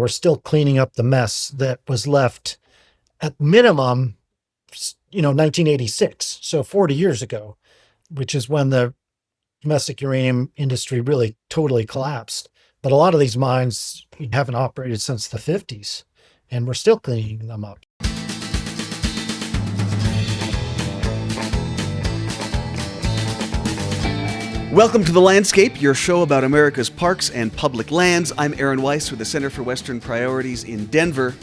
We're still cleaning up the mess that was left at minimum, 1986, so 40 years ago, which is when the domestic uranium industry really totally collapsed. But a lot of these mines haven't operated since the 50s, and we're still cleaning them up. Welcome to The Landscape, your show about America's parks and public lands. I'm Aaron Weiss with the Center for Western Priorities in Denver.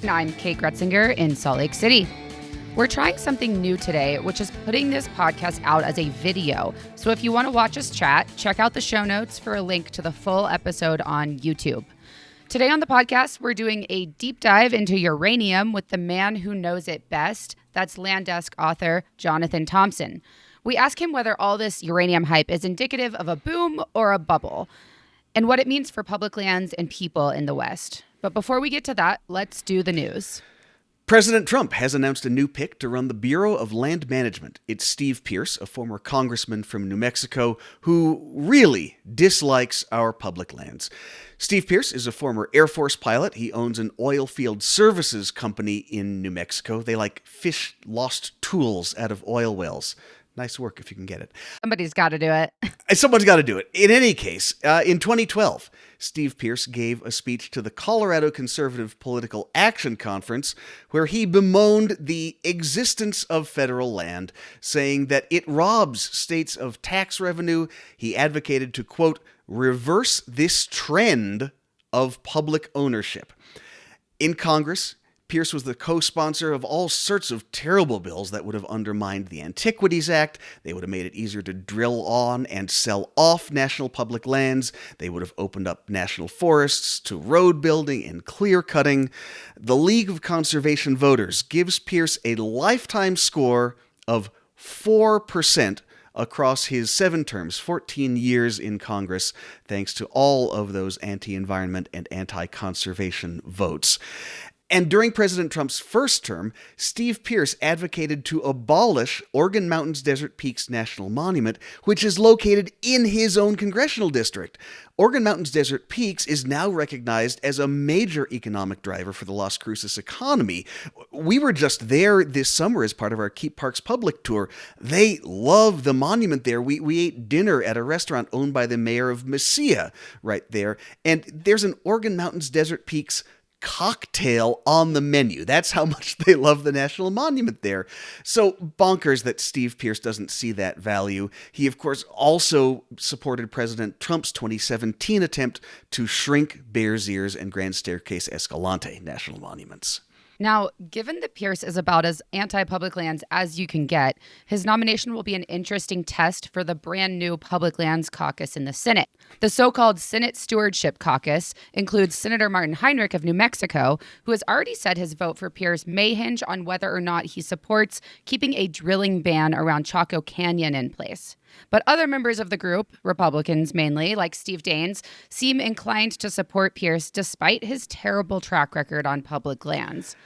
And I'm Kate Groetzinger in Salt Lake City. We're trying something new today, which is putting this podcast out as a video. So if you want to watch us chat, check out the show notes for a link to the full episode on YouTube. Today on the podcast, we're doing a deep dive into uranium with the man who knows it best. That's Land Desk author Jonathan Thompson. We ask him whether all this uranium hype is indicative of a boom or a bubble, and what it means for public lands and people in the West. But before we get to that, let's do the news. President Trump has announced a new pick to run the Bureau of Land Management. It's Steve Pearce, a former congressman from New Mexico, who really dislikes our public lands. Steve Pearce is a former Air Force pilot. He owns an oil field services company in New Mexico. They fish lost tools out of oil wells. Nice work if you can get it. Somebody's got to do it. Someone's got to do it. In any case, in 2012, Steve Pearce gave a speech to the Colorado Conservative Political Action Conference where he bemoaned the existence of federal land, saying that it robs states of tax revenue. He advocated to, quote, reverse this trend of public ownership. In Congress, Pearce was the co-sponsor of all sorts of terrible bills that would have undermined the Antiquities Act. They would have made it easier to drill on and sell off national public lands. They would have opened up national forests to road building and clear cutting. The League of Conservation Voters gives Pearce a lifetime score of 4% across his 7 terms, 14 years in Congress, thanks to all of those anti-environment and anti-conservation votes. And during President Trump's first term, Steve Pearce advocated to abolish Organ Mountains Desert Peaks National Monument, which is located in his own congressional district. Organ Mountains Desert Peaks is now recognized as a major economic driver for the Las Cruces economy. We were just there this summer as part of our Keep Parks public tour. They love the monument there. We ate dinner at a restaurant owned by the mayor of Mesilla right there. And there's an Organ Mountains Desert Peaks cocktail on the menu. That's how much they love the national monument there. So bonkers that Steve Pearce doesn't see that value. He, of course, also supported President Trump's 2017 attempt to shrink Bears Ears and Grand Staircase Escalante national monuments. Now, given that Pearce is about as anti-public lands as you can get, his nomination will be an interesting test for the brand new Public Lands Caucus in the Senate. The so-called Senate Stewardship Caucus includes Senator Martin Heinrich of New Mexico, who has already said his vote for Pearce may hinge on whether or not he supports keeping a drilling ban around Chaco Canyon in place. But other members of the group, Republicans mainly, like Steve Daines, seem inclined to support Pearce despite his terrible track record on public lands.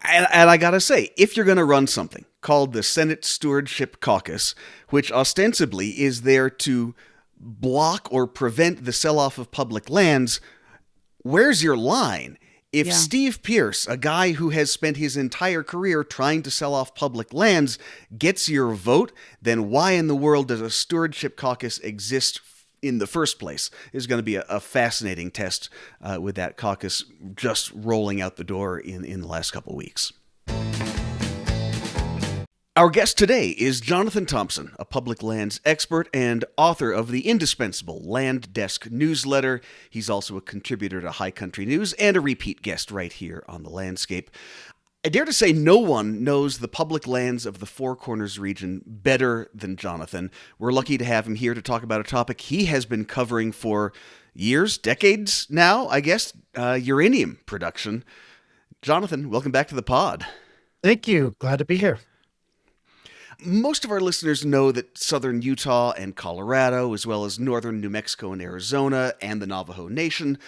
And I gotta say, if you're going to run something called the Senate Stewardship Caucus, which ostensibly is there to block or prevent the sell-off of public lands, where's your line? If Steve Pearce, a guy who has spent his entire career trying to sell off public lands, gets your vote, then why in the world does a stewardship caucus exist in the first place? Is going to be a fascinating test with that caucus just rolling out the door in the last couple of weeks. Our guest today is Jonathan Thompson, a public lands expert and author of the indispensable Land Desk newsletter. He's also a contributor to High Country News and a repeat guest right here on The Landscape. I dare to say no one knows the public lands of the Four Corners region better than Jonathan. We're lucky to have him here to talk about a topic he has been covering for years, decades now, I guess, uranium production. Jonathan, welcome back to the pod. Thank you. Glad to be here. Most of our listeners know that southern Utah and Colorado, as well as northern New Mexico and Arizona and the Navajo Nation,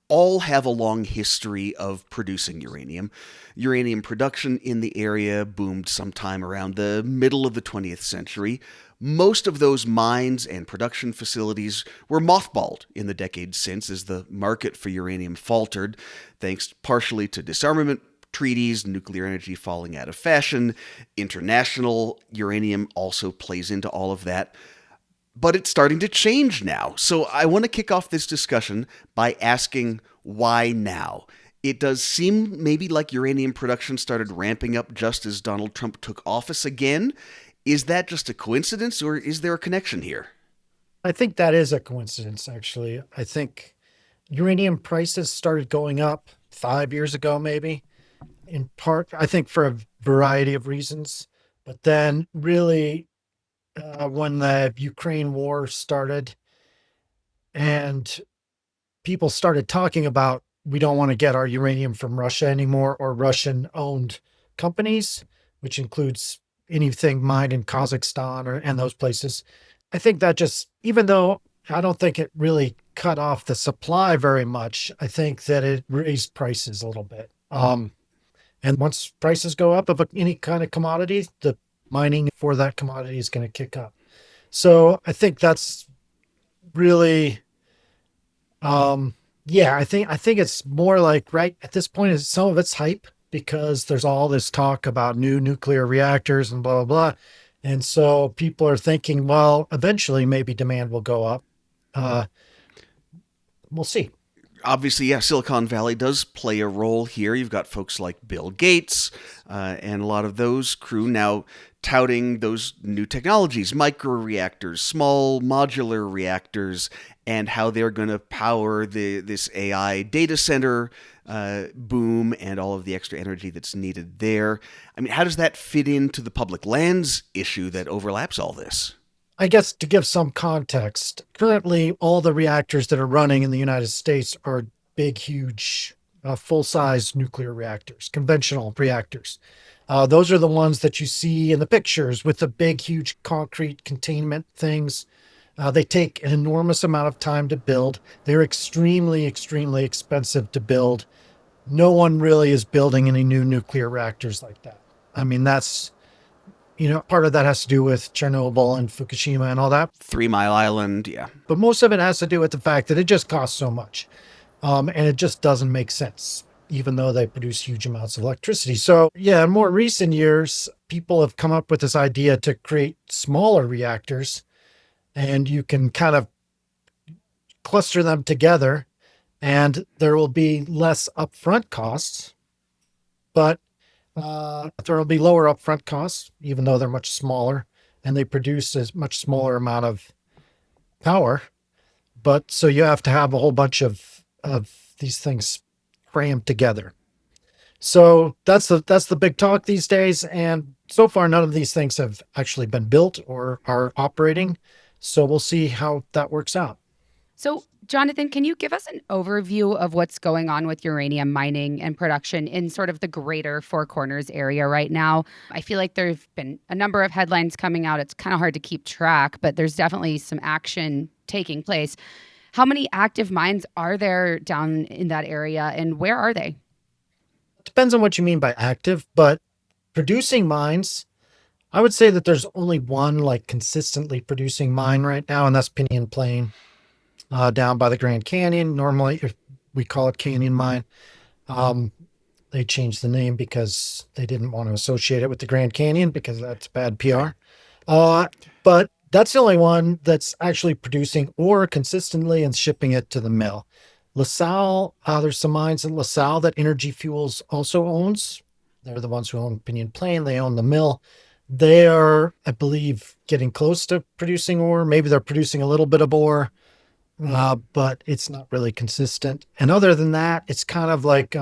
all have a long history of producing uranium. Uranium production in the area boomed sometime around the middle of the 20th century. Most of those mines and production facilities were mothballed in the decades since as the market for uranium faltered, thanks partially to disarmament treaties, nuclear energy falling out of fashion. International uranium also plays into all of that. But it's starting to change now. So I want to kick off this discussion by asking why now? It does seem maybe like uranium production started ramping up just as Donald Trump took office again. Is that just a coincidence, or is there a connection here? I think that is a coincidence, actually. I think uranium prices started going up 5 years ago, maybe, in part, I think, for a variety of reasons. But then, really, when the Ukraine war started and people started talking about we don't want to get our uranium from Russia anymore, or Russian owned companies, which includes anything mined in Kazakhstan and those places. I think that just, even though I don't think it really cut off the supply very much, I think that it raised prices a little bit. And once prices go up of any kind of commodity, the mining for that commodity is going to kick up. So I think that's really, yeah, I think it's more like right at this point is some of it's hype because there's all this talk about new nuclear reactors and blah, blah, blah. And so people are thinking, well, eventually maybe demand will go up. We'll see. Obviously, yeah, Silicon Valley does play a role here. You've got folks like Bill Gates and a lot of those crew now touting those new technologies, microreactors, small modular reactors, and how they're going to power this AI data center boom and all of the extra energy that's needed there. I mean, how does that fit into the public lands issue that overlaps all this? I guess to give some context, currently all the reactors that are running in the United States are big, huge, full-size nuclear reactors, conventional reactors. Those are the ones that you see in the pictures with the big, huge concrete containment things. They take an enormous amount of time to build. They're extremely, extremely expensive to build. No one really is building any new nuclear reactors like that. I mean, that's, part of that has to do with Chernobyl and Fukushima and all that. 3 Mile Island, yeah. But most of it has to do with the fact that it just costs so much. And it just doesn't make sense, even though they produce huge amounts of electricity. So, yeah, in more recent years, people have come up with this idea to create smaller reactors, and you can kind of cluster them together, and there will be less upfront costs, but there will be lower upfront costs, even though they're much smaller, and they produce a much smaller amount of power. But so you have to have a whole bunch of these things crammed together. So that's the big talk these days. And so far, none of these things have actually been built or are operating. So we'll see how that works out. So, Jonathan, can you give us an overview of what's going on with uranium mining and production in sort of the greater Four Corners area right now? I feel like there have been a number of headlines coming out. It's kind of hard to keep track, but there's definitely some action taking place. How many active mines are there down in that area, and where are they? Depends on what you mean by active, but producing mines, I would say that there's only one like consistently producing mine right now, and that's Pinyon Plain. Down by the Grand Canyon. Normally, we call it Canyon Mine. They changed the name because they didn't want to associate it with the Grand Canyon because that's bad PR. But that's the only one that's actually producing ore consistently and shipping it to the mill. LaSalle, there's some mines in LaSalle that Energy Fuels also owns. They're the ones who own Pinyon Plain. They own the mill. They are, I believe, getting close to producing ore. Maybe they're producing a little bit of ore. But it's not really consistent. And other than that, it's kind of like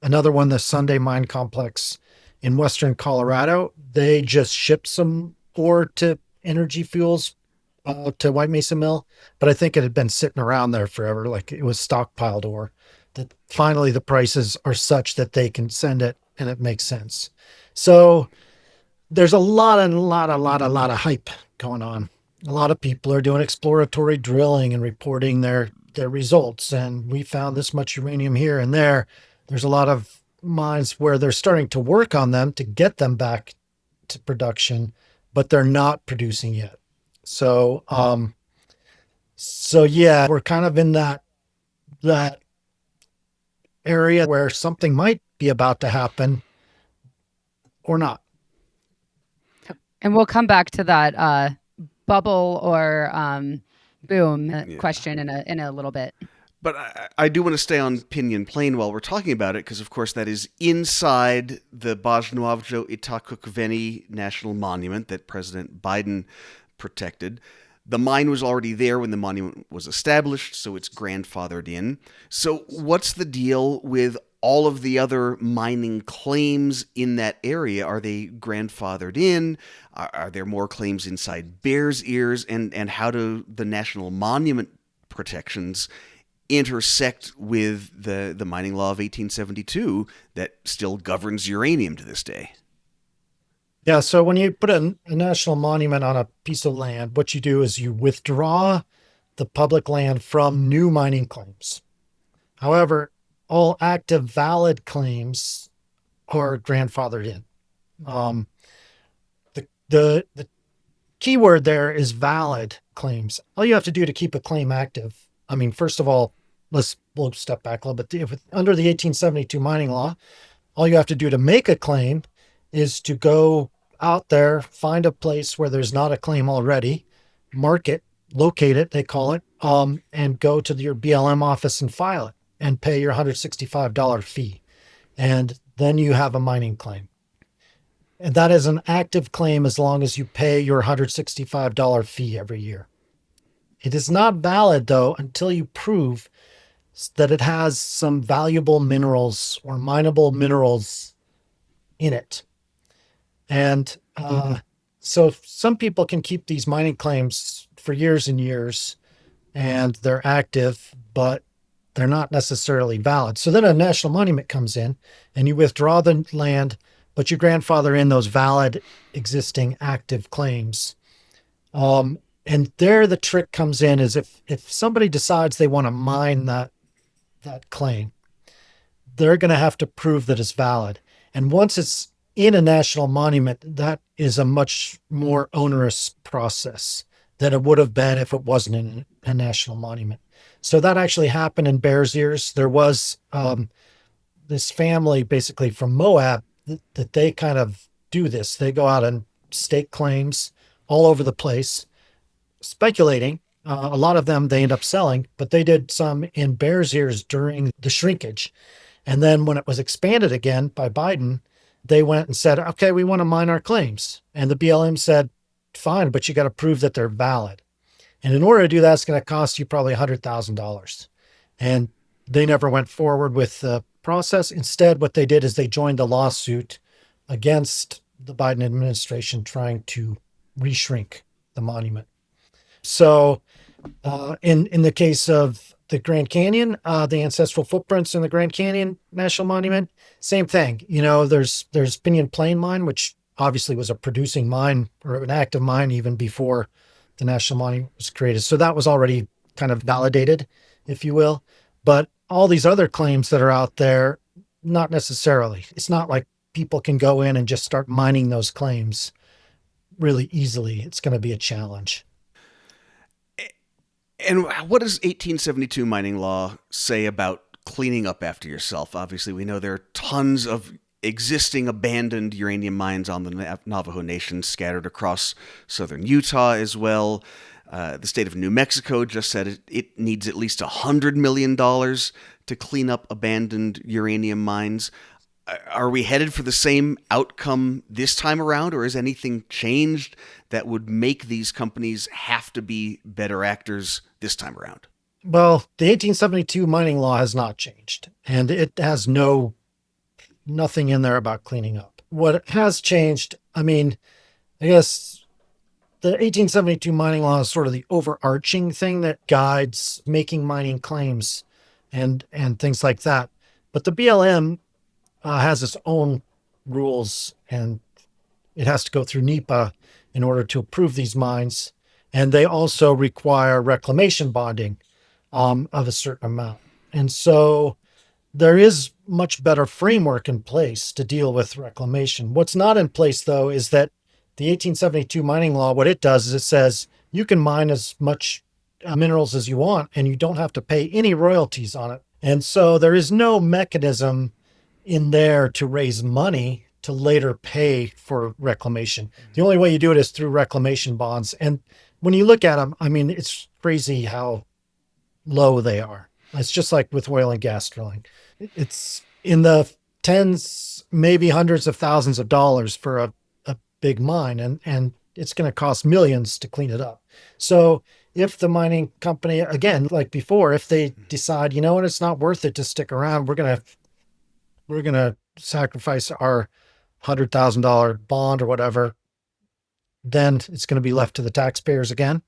another one, the Sunday Mine Complex in Western Colorado. They just shipped some ore to Energy Fuels, to White Mesa Mill, but I think it had been sitting around there forever, like it was stockpiled ore. That finally the prices are such that they can send it and it makes sense. So there's a lot of hype going on. A lot of people are doing exploratory drilling and reporting their their results. And we found this much uranium here and there. There's a lot of mines where they're starting to work on them to get them back to production, but they're not producing yet. So, yeah, we're kind of in that area where something might be about to happen or not. And we'll come back to that bubble or boom question in a little bit. But I do want to stay on Pinyon Plain while we're talking about it, because, of course, that is inside the Bajnoavjo Itakukveni National Monument that President Biden protected. The mine was already there when the monument was established, so it's grandfathered in. So what's the deal with all of the other mining claims in that area? Are they grandfathered in? Are there more claims inside Bears Ears? And how do the national monument protections intersect with the mining law of 1872 that still governs uranium to this day? Yeah, so when you put a national monument on a piece of land, what you do is you withdraw the public land from new mining claims. However, all active valid claims are grandfathered in. The key word there is valid claims. All you have to do to keep a claim active, I mean, first of all, we'll step back a little bit. Under the 1872 mining law, all you have to do to make a claim is to go out there, find a place where there's not a claim already, mark it, locate it, they call it, and go to your BLM office and file it and pay your $165 fee. And then you have a mining claim. And that is an active claim as long as you pay your $165 fee every year. It is not valid, though, until you prove that it has some valuable minerals or mineable minerals in it. And so some people can keep these mining claims for years and years, and they're active, but they're not necessarily valid. So then a national monument comes in, and you withdraw the land, but you grandfather in those valid existing active claims. And there the trick comes in is if somebody decides they want to mine that claim, they're going to have to prove that it's valid. And once it's in a national monument, that is a much more onerous process than it would have been if it wasn't in a national monument. So that actually happened in Bears Ears. There was this family basically from Moab that they kind of do this. They go out and stake claims all over the place, speculating. A lot of them they end up selling, but they did some in Bears Ears during the shrinkage. And then when it was expanded again by Biden, they went and said, okay, we want to mine our claims. And the BLM said, fine, but you got to prove that they're valid. And in order to do that, it's going to cost you probably $100,000. And they never went forward with the process. Instead, what they did is they joined a lawsuit against the Biden administration trying to reshrink the monument. So in the case of the Grand Canyon, the ancestral footprints in the Grand Canyon National Monument, same thing. You know, there's Pinyon Plain Mine, which obviously was a producing mine or an active mine even before the National Monument was created. So that was already kind of validated, if you will. But all these other claims that are out there, not necessarily. It's not like people can go in and just start mining those claims really easily. It's going to be a challenge. And what does 1872 mining law say about cleaning up after yourself? Obviously, we know there are tons of existing abandoned uranium mines on the Navajo Nation scattered across southern Utah as well. The state of New Mexico just said it needs at least $100 million to clean up abandoned uranium mines. Are we headed for the same outcome this time around, or has anything changed that would make these companies have to be better actors this time around? Well, the 1872 mining law has not changed, and it has nothing in there about cleaning up. What has changed, I mean, I guess the 1872 mining law is sort of the overarching thing that guides making mining claims and things like that. But the BLM has its own rules, and it has to go through NEPA in order to approve these mines. And they also require reclamation bonding. of a certain amount. And so there is much better framework in place to deal with reclamation. What's not in place, though, is that the 1872 mining law, what it does is it says you can mine as much minerals as you want and you don't have to pay any royalties on it. And so there is no mechanism in there to raise money to later pay for reclamation. The only way you do it is through reclamation bonds. And when you look at them, I mean, it's crazy how low they are. It's just like with oil and gas drilling. It's in the tens, maybe hundreds of thousands of dollars for a big mine, and it's going to cost millions to clean it up. So if the mining company, again, like before, if they decide, you know what, it's not worth it to stick around, we're going to sacrifice our $100,000 bond or whatever, then it's going to be left to the taxpayers again.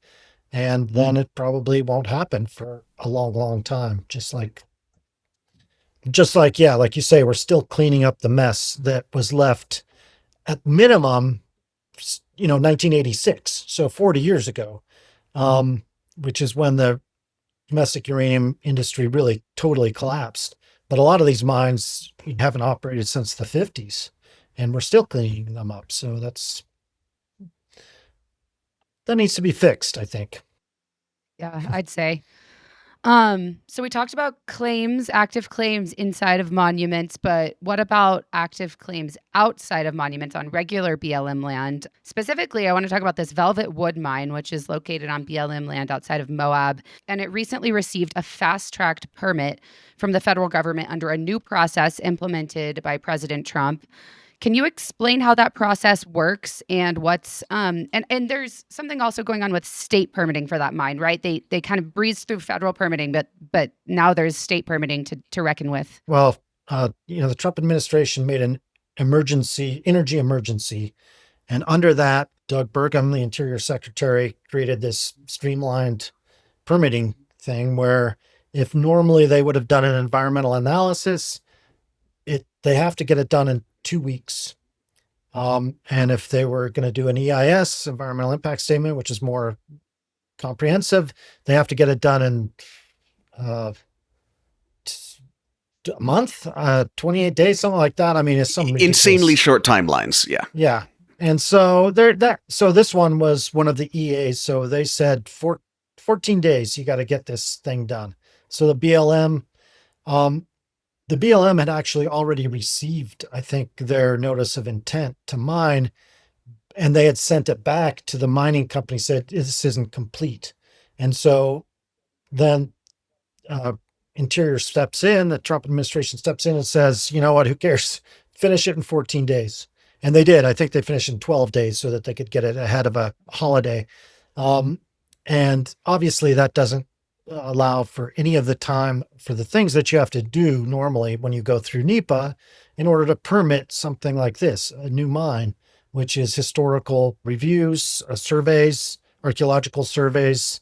And then it probably won't happen for a long, long time. Just like, yeah, like you say, we're still cleaning up the mess that was left at minimum, 1986. So 40 years ago, which is when the domestic uranium industry really totally collapsed. But a lot of these mines haven't operated since the 50s, and we're still cleaning them up. So that needs to be fixed, I think. Yeah, I'd say. So we talked about claims, active claims inside of monuments, but what about active claims outside of monuments on regular BLM land? Specifically, I want to talk about this Velvet Wood mine, which is located on BLM land outside of Moab, and it recently received a fast-tracked permit from the federal government under a new process implemented by President Trump. Can you explain how that process works and what's and there's something also going on with state permitting for that mine, right? They kind of breezed through federal permitting, but now there's state permitting to reckon with. Well, the Trump administration made an energy emergency, and under that, Doug Burgum, the Interior Secretary, created this streamlined permitting thing where if normally they would have done an environmental analysis, they have to get it done in 2 weeks. And if they were going to do an EIS, environmental impact statement, which is more comprehensive, they have to get it done in a month, 28 days, something like that. I mean, it's some insanely short timelines. Yeah. Yeah. And so so this one was one of the EAs. So they said 14 days, you got to get this thing done. So the BLM had actually already received, I think, their notice of intent to mine, and they had sent it back to the mining company, said, this isn't complete. And so then Interior steps in, the Trump administration steps in and says, you know what, who cares? Finish it in 14 days. And they did. I think they finished in 12 days so that they could get it ahead of a holiday. And obviously that doesn't allow for any of the time for the things that you have to do normally when you go through NEPA in order to permit something like this, a new mine, which is historical reviews, surveys, archaeological surveys,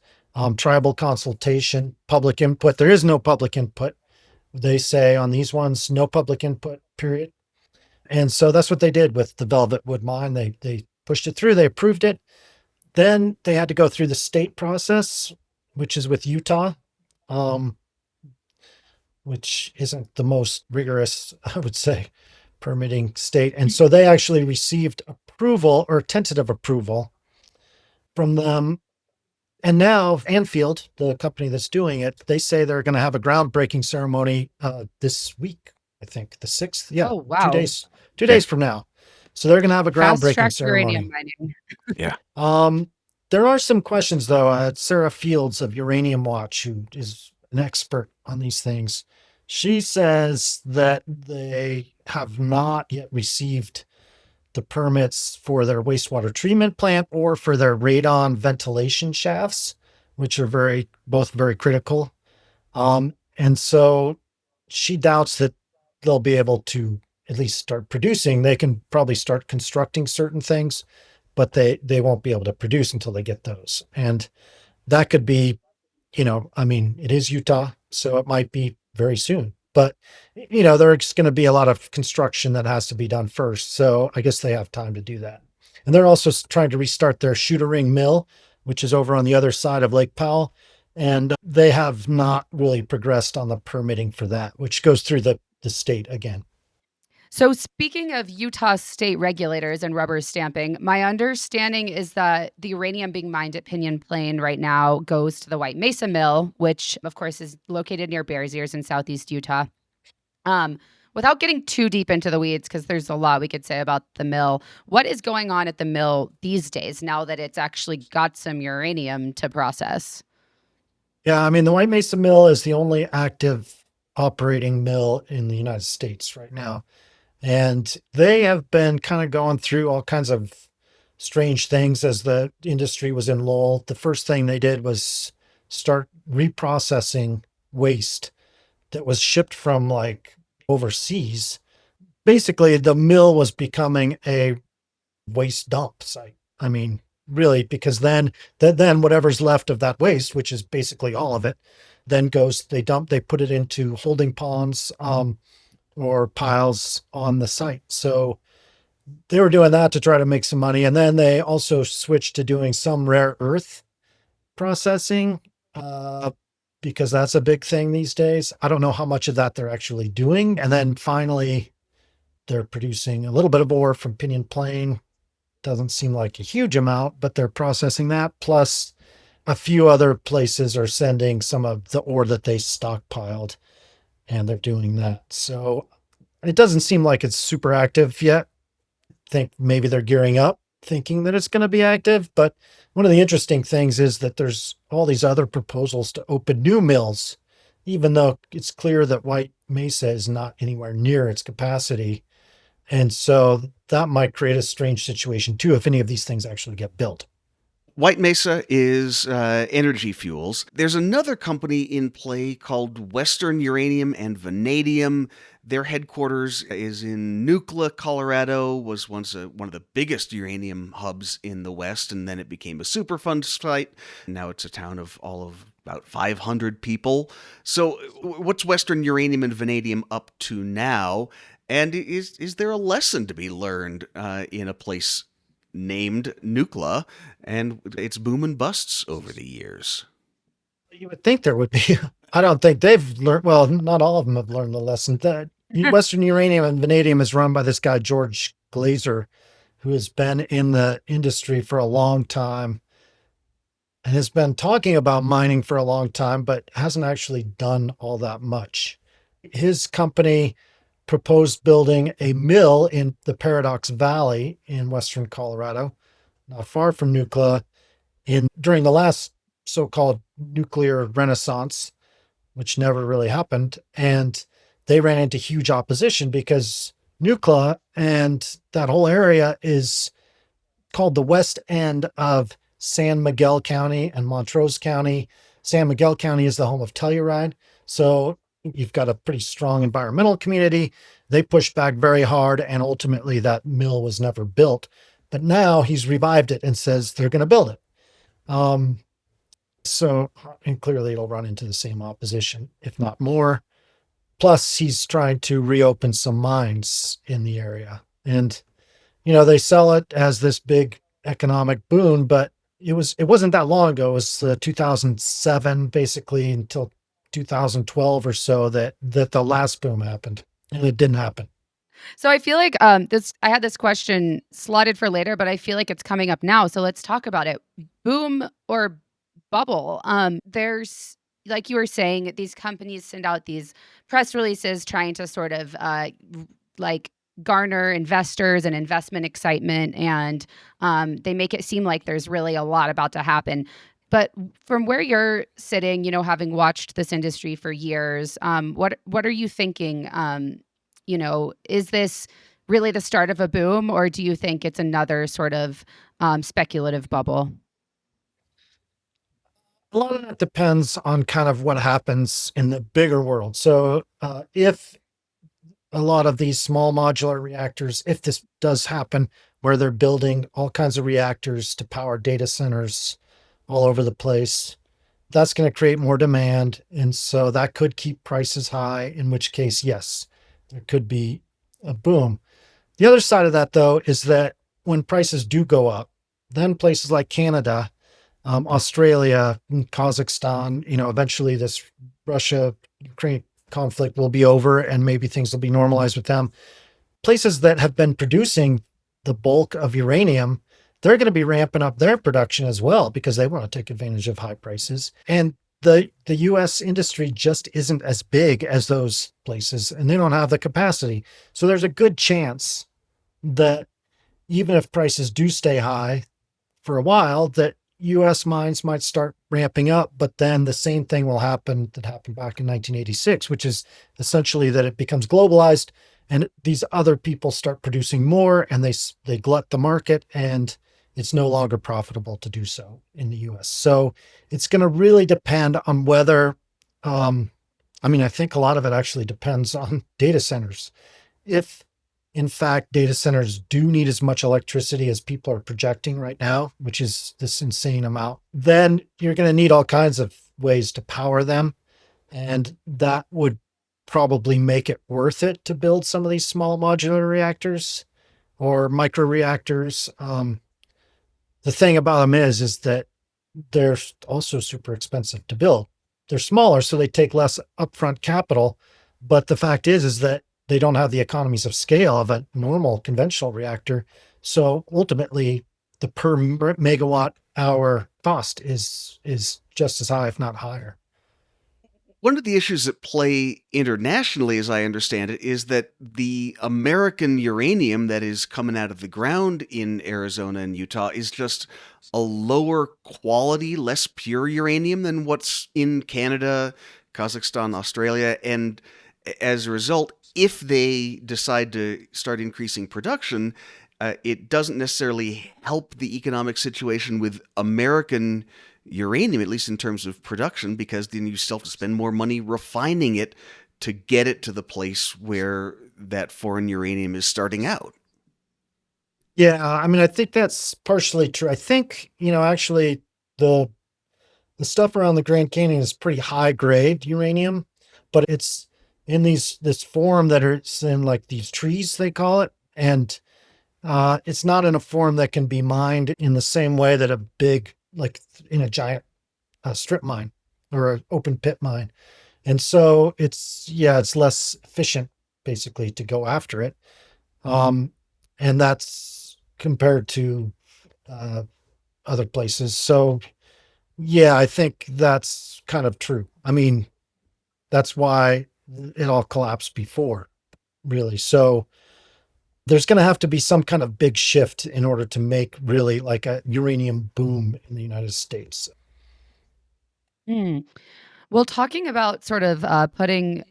tribal consultation, public input. There is no public input. They say on these ones, no public input, period. And so that's what they did with the Velvet Wood mine. They pushed it through, they approved it. Then they had to go through the state process, which is with Utah, which isn't the most rigorous, I would say, permitting state. And so they actually received approval or tentative approval from them. And now Anfield, the company that's doing it, they say they're going to have a groundbreaking ceremony this week, I think, the 6th. Yeah. Oh, wow. 2 days from now. So they're going to have a groundbreaking Fast-track ceremony. uranium mining. Yeah. There are some questions, though. Sarah Fields of Uranium Watch, who is an expert on these things, she says that they have not yet received the permits for their wastewater treatment plant or for their radon ventilation shafts, which are both very critical. And so she doubts that they'll be able to at least start producing. They can probably start constructing certain things, but they won't be able to produce until they get those. And that could be, it is Utah, so it might be very soon. But, there's going to be a lot of construction that has to be done first. So I guess they have time to do that. And they're also trying to restart their Shooter Ring Mill, which is over on the other side of Lake Powell. And they have not really progressed on the permitting for that, which goes through the state again. So, speaking of Utah state regulators and rubber stamping, my understanding is that the uranium being mined at Pinyon Plain right now goes to the White Mesa Mill, which, of course, is located near Bears Ears in southeast Utah. Um, Without getting too deep into the weeds, because there's a lot we could say about the mill, what is going on at the mill these days now that it's actually got some uranium to process? Yeah, I mean, the White Mesa Mill is the only active operating mill in the United States right now. And they have been kind of going through all kinds of strange things as the industry was in lull. The first thing they did was start reprocessing waste that was shipped from like overseas. Basically, the mill was becoming a waste dump site. I mean, really, because then whatever's left of that waste, which is basically all of it, then they put it into holding ponds or piles on the site. So they were doing that to try to make some money. And then they also switched to doing some rare earth processing because that's a big thing these days. I don't know how much of that they're actually doing. And then finally, they're producing a little bit of ore from Pinyon Plain. Doesn't seem like a huge amount, but they're processing that. Plus, a few other places are sending some of the ore that they stockpiled, and they're doing that. So it doesn't seem like it's super active yet. I think maybe they're gearing up, thinking that it's going to be active. But one of the interesting things is that there's all these other proposals to open new mills, even though it's clear that White Mesa is not anywhere near its capacity. And so that might create a strange situation too if any of these things actually get built. White Mesa is energy fuels. There's another company in play called Western Uranium and Vanadium. Their headquarters is in Nucla, Colorado, was once one of the biggest uranium hubs in the West, and then it became a Superfund site. Now it's a town of about 500 people. So what's Western Uranium and Vanadium up to now? And is there a lesson to be learned in a place named Nucla and its boom and busts over the years? You would think there would be. I don't think they've learned. Well, not all of them have learned the lesson. That Western Uranium and Vanadium is run by this guy, George Glazer, who has been in the industry for a long time and has been talking about mining for a long time, but hasn't actually done all that much. His company proposed building a mill in the Paradox Valley in western Colorado, not far from Nucla, during the last so-called nuclear renaissance, which never really happened. And they ran into huge opposition because Nucla and that whole area is called the west end of San Miguel County and Montrose County. San Miguel County is the home of Telluride. So you've got a pretty strong environmental community. They pushed back very hard, and ultimately that mill was never built. But now he's revived it and says they're going to build it. And clearly it'll run into the same opposition, if not more. Plus, he's trying to reopen some mines in the area. And, they sell it as this big economic boon, but it wasn't that long ago. It was 2007, basically, until 2012 or so that the last boom happened, and it didn't happen. So I feel like I had this question slotted for later, but I feel like it's coming up now. So let's talk about it. Boom or bubble. There's, like you were saying, these companies send out these press releases trying to sort of like garner investors and investment excitement, and they make it seem like there's really a lot about to happen. But from where you're sitting, having watched this industry for years, what are you thinking? Is this really the start of a boom, or do you think it's another sort of speculative bubble? A lot of that depends on kind of what happens in the bigger world. So if a lot of these small modular reactors, if this does happen, where they're building all kinds of reactors to power data centers all over the place, that's going to create more demand. And so that could keep prices high, in which case, yes, there could be a boom. The other side of that, though, is that when prices do go up, then places like Canada Australia, Kazakhstan, eventually this Russia-Ukraine conflict will be over and maybe things will be normalized with them. Places that have been producing the bulk of uranium, they're going to be ramping up their production as well because they want to take advantage of high prices. And the US industry just isn't as big as those places, and they don't have the capacity. So there's a good chance that even if prices do stay high for a while, that US mines might start ramping up, but then the same thing will happen that happened back in 1986, which is essentially that it becomes globalized and these other people start producing more and they glut the market and it's no longer profitable to do so in the US. So it's going to really depend on whether, I think a lot of it actually depends on data centers. If in fact, data centers do need as much electricity as people are projecting right now, which is this insane amount, then you're going to need all kinds of ways to power them. And that would probably make it worth it to build some of these small modular reactors or micro reactors. The thing about them is that they're also super expensive to build. They're smaller, so they take less upfront capital. But the fact is that they don't have the economies of scale of a normal conventional reactor. So ultimately, the per megawatt hour cost is just as high, if not higher. One of the issues at play internationally, as I understand it, is that the American uranium that is coming out of the ground in Arizona and Utah is just a lower quality, less pure uranium than what's in Canada, Kazakhstan, Australia. And as a result, if they decide to start increasing production, it doesn't necessarily help the economic situation with American uranium, at least in terms of production, because then you still have to spend more money refining it to get it to the place where that foreign uranium is starting out. Yeah, I think that's partially true. I think, actually the stuff around the Grand Canyon is pretty high grade uranium, but it's in this form that it's in like these trees, they call it. And it's not in a form that can be mined in the same way that a big, like in a giant strip mine or an open pit mine. And so it's less efficient basically to go after it. And that's compared to other places. So yeah, I think that's kind of true. That's why it all collapsed before, really. So there's going to have to be some kind of big shift in order to make really like a uranium boom in the United States. Hmm. Well, talking about sort of putting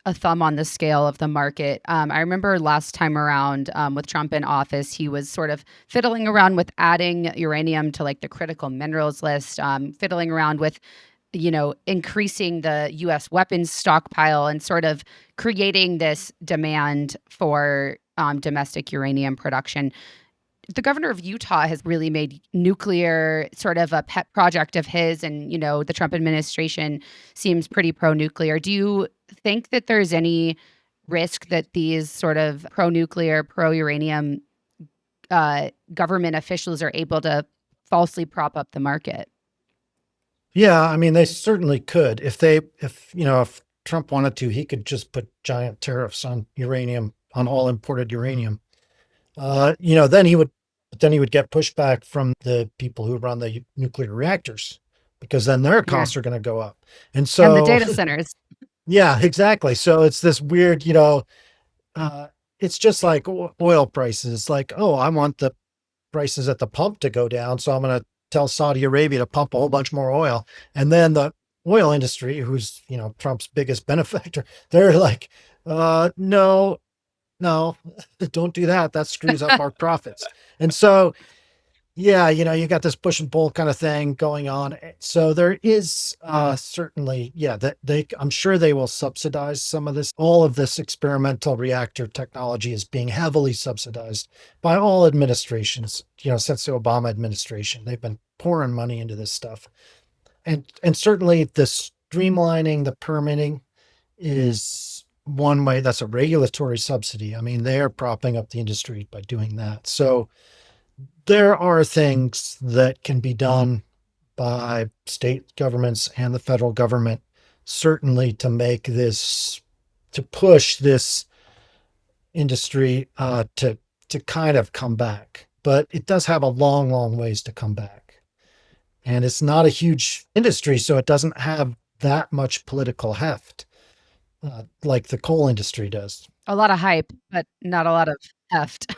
a thumb on the scale of the market, I remember last time around with Trump in office, he was sort of fiddling around with adding uranium to like the critical minerals list, fiddling around with, increasing the U.S. weapons stockpile and sort of creating this demand for domestic uranium production. The governor of Utah has really made nuclear sort of a pet project of his, and the Trump administration seems pretty pro-nuclear. Do you think that there's any risk that these sort of pro-nuclear, pro-uranium government officials are able to falsely prop up the market? Yeah, they certainly could. If Trump wanted to, he could just put giant tariffs on uranium, on all imported uranium. Then he would get pushback from the people who run the nuclear reactors because then their Yeah. costs are going to go up. And And the so, data centers. yeah, exactly. So it's this weird, it's just like oil prices. Like, oh, I want the prices at the pump to go down, so I'm going to tell Saudi Arabia to pump a whole bunch more oil. And then the oil industry, who's, Trump's biggest benefactor, they're like, no, don't do that. That screws up our profits. And so, yeah, you got this push and pull kind of thing going on. So there is certainly, yeah, that I'm sure they will subsidize some of this. All of this experimental reactor technology is being heavily subsidized by all administrations, since the Obama administration. They've been pouring money into this stuff. And certainly the streamlining, the permitting is one way. That's a regulatory subsidy. They're propping up the industry by doing that. So there are things that can be done by state governments and the federal government, certainly to push this industry to kind of come back. But it does have a long, long ways to come back. And it's not a huge industry, so it doesn't have that much political heft like the coal industry does. A lot of hype, but not a lot of heft.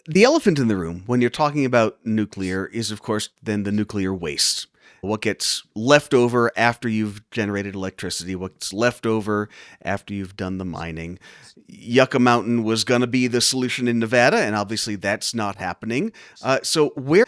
The elephant in the room when you're talking about nuclear is, of course, then the nuclear waste. What gets left over after you've generated electricity, what's left over after you've done the mining. Yucca Mountain was going to be the solution in Nevada, and obviously that's not happening. So where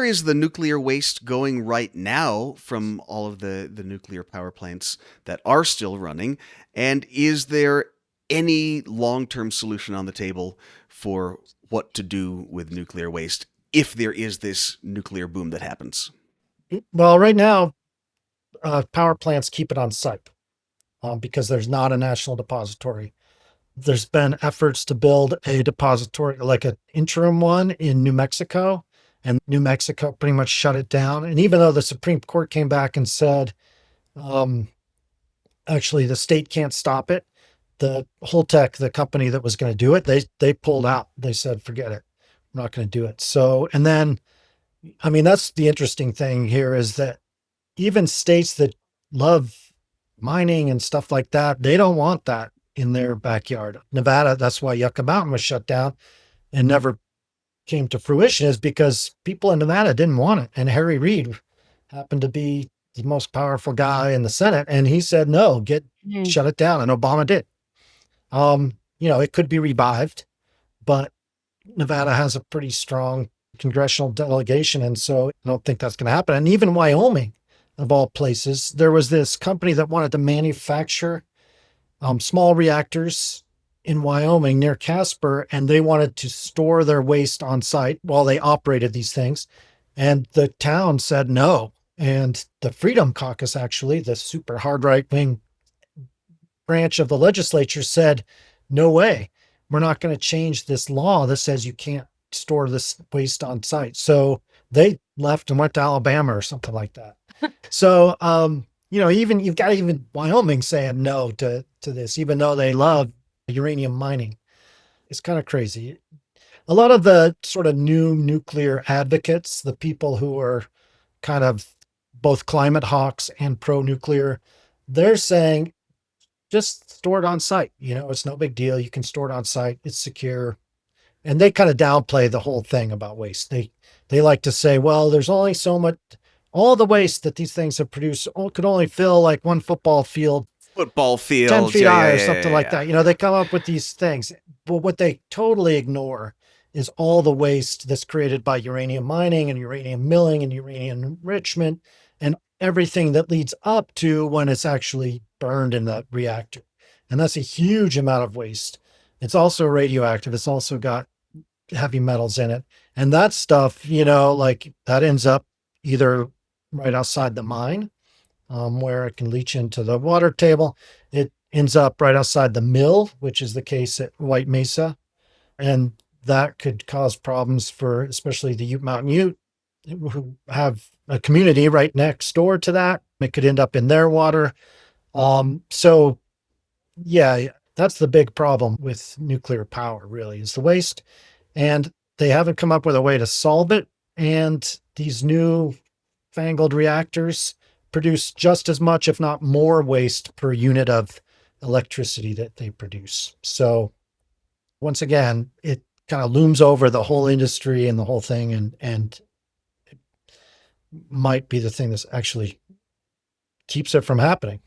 is the nuclear waste going right now from all of the nuclear power plants that are still running? And is there any long-term solution on the table for what to do with nuclear waste if there is this nuclear boom that happens? Well, right now, power plants keep it on site because there's not a national depository. There's been efforts to build a depository, like an interim one in New Mexico, and New Mexico pretty much shut it down. And even though the Supreme Court came back and said, actually, the state can't stop it, the Holtec, the company that was going to do it, they pulled out. They said, forget it. I'm not going to do it. So, and then, I mean, that's the interesting thing here is that even states that love mining and stuff like that, they don't want that in their backyard. Nevada, that's why Yucca Mountain was shut down and never came to fruition, is because people in Nevada didn't want it. And Harry Reid happened to be the most powerful guy in the Senate. And he said, no, shut it down. And Obama did. It could be revived, but Nevada has a pretty strong congressional delegation. And so I don't think that's going to happen. And even Wyoming, of all places, there was this company that wanted to manufacture small reactors in Wyoming near Casper, and they wanted to store their waste on site while they operated these things. And the town said no. And the Freedom Caucus, actually, the super hard right-wing branch of the legislature, said, no way. We're not going to change this law that says you can't store this waste on site. So they left and went to Alabama or something like that. So, you've got even Wyoming saying no to this, even though they love uranium mining. It's kind of crazy. A lot of the sort of new nuclear advocates, the people who are kind of both climate hawks and pro-nuclear, they're saying, just store it on site. It's no big deal. You can store it on site. It's secure. And they kind of downplay the whole thing about waste. They like to say, well, there's only so much, all the waste that these things have produced could only fill like one football field, 10 feet high or something like that. They come up with these things. But what they totally ignore is all the waste that's created by uranium mining and uranium milling and uranium enrichment and everything that leads up to when it's actually burned in the reactor. And that's a huge amount of waste. It's also radioactive. It's also got heavy metals in it. And that stuff, that ends up either right outside the mine, where it can leach into the water table. It ends up right outside the mill, which is the case at White Mesa. And that could cause problems for especially the Ute Mountain Ute, who have a community right next door to that. It could end up in their water. So yeah, that's the big problem with nuclear power, really, is the waste. And they haven't come up with a way to solve it. And these new fangled reactors produce just as much, if not more, waste per unit of electricity that they produce. So once again, it kind of looms over the whole industry and the whole thing, and it might be the thing that actually keeps it from happening.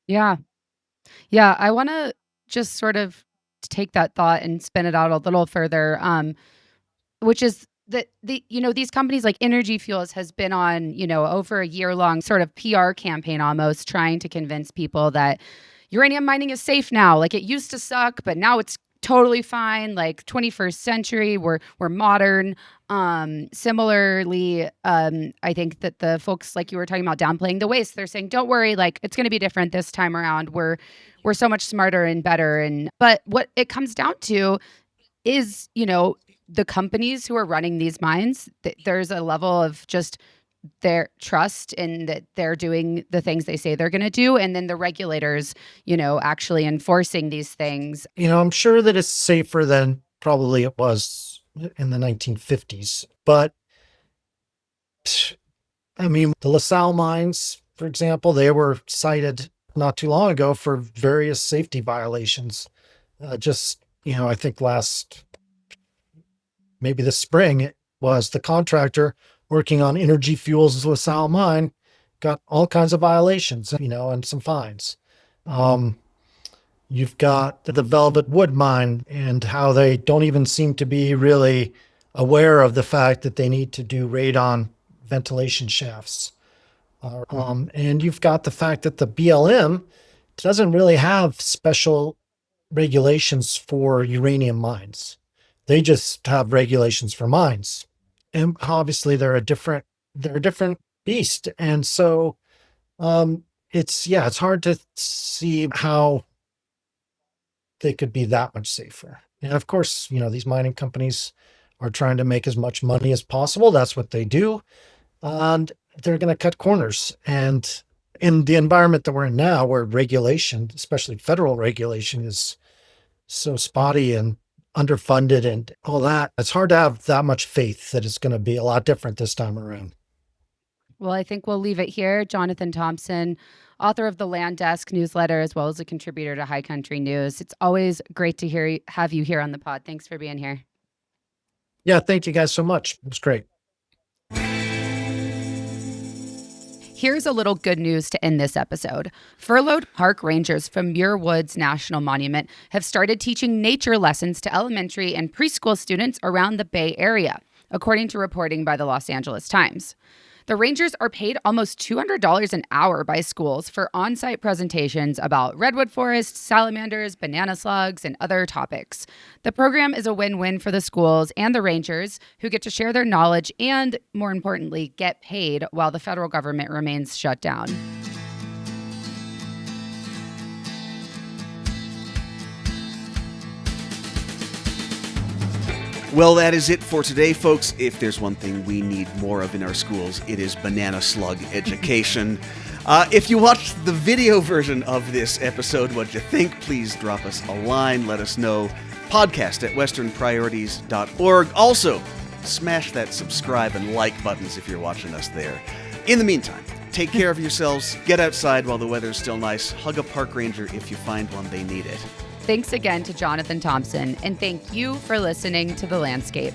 Yeah. Yeah. I want to just sort of take that thought and spin it out a little further, which is that these companies like Energy Fuels has been on, over a year-long sort of PR campaign almost, trying to convince people that uranium mining is safe now. Like, it used to suck, but now it's totally fine. Like, 21st century, we're modern. Similarly, I think that the folks, like you were talking about, downplaying the waste, they're saying, don't worry, like, it's going to be different this time around. We're so much smarter and better. But what it comes down to is, the companies who are running these mines, there's a level of just their trust in that they're doing the things they say they're going to do. And then the regulators, actually enforcing these things. I'm sure that it's safer than probably it was in the 1950s. But the LaSalle mines, for example, they were cited not too long ago for various safety violations. I think maybe this spring, it was the contractor working on Energy Fuels' LaSalle mine got all kinds of violations, and some fines. You've got the Velvet Wood mine and how they don't even seem to be really aware of the fact that they need to do radon ventilation shafts. And you've got the fact that the BLM doesn't really have special regulations for uranium mines. They just have regulations for mines. And obviously they're a different beast. And so it's hard to see how they could be that much safer. And of course, these mining companies are trying to make as much money as possible. That's what they do. And they're going to cut corners. And in the environment that we're in now, where regulation, especially federal regulation, is so spotty and underfunded and all that, it's hard to have that much faith that it's going to be a lot different this time around. Well, I think we'll leave it here. Jonathan Thompson, author of the Land Desk newsletter, as well as a contributor to High Country News. It's always great to have you here on the pod. Thanks for being here. Yeah, thank you guys so much. It was great. Here's a little good news to end this episode. Furloughed park rangers from Muir Woods National Monument have started teaching nature lessons to elementary and preschool students around the Bay Area, according to reporting by the Los Angeles Times. The rangers are paid almost $200 an hour by schools for on-site presentations about redwood forests, salamanders, banana slugs, and other topics. The program is a win-win for the schools and the rangers, who get to share their knowledge and, more importantly, get paid while the federal government remains shut down. Well, that is it for today, folks. If there's one thing we need more of in our schools, it is banana slug education. If you watched the video version of this episode, what'd you think? Please drop us a line. Let us know. podcast@westernpriorities.org. Also, smash that subscribe and like buttons if you're watching us there. In the meantime, take care of yourselves. Get outside while the weather's still nice. Hug a park ranger if you find one. They need it. Thanks again to Jonathan Thompson, and thank you for listening to The Landscape.